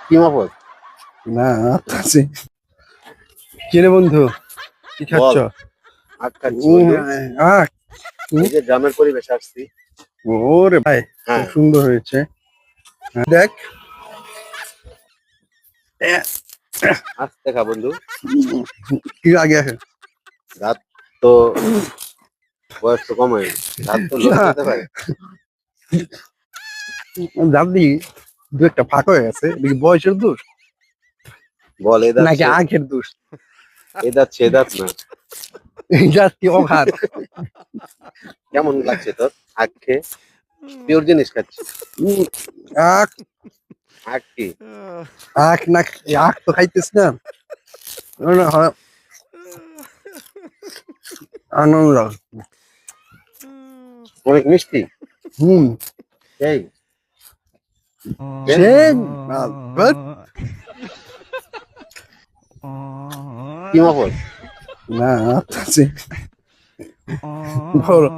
কি মফস? না আছে। কি রে বন্ধু, কি খাচ্ছ? বল। আখ খাচ্ছি বন্ধু। আখ? এই যে গ্রামের পরিবেশ আসছি। ওরে ভাই, খুব হ্যাঁ, সুন্দর হয়েছে। দেখ। আস্তে খা বন্ধু। কি লাগে? রাত তো বয়স তো কম হয়নি, রাত তো লোক যেতে পারে। দাদি দু একটা ফাঁক হয়ে গেছে, দেখি বয়সের দোষ বল এ নাকি যাচ্ছে, আখের দোষ? এ যাচ্ছে, এ যাত না। এটা কি অঘাত? কেমন লাগছে তোর আখ খেয়ে? পিওর জিনিস খাচ্ছি। উম, আখ আখ কি? আখ না, আখ তো খাইতেছ না। না, হয় আনন্দ। অনেক মিষ্টি। হুম। এই সেই বাট কি মফস? না আছে। বলো।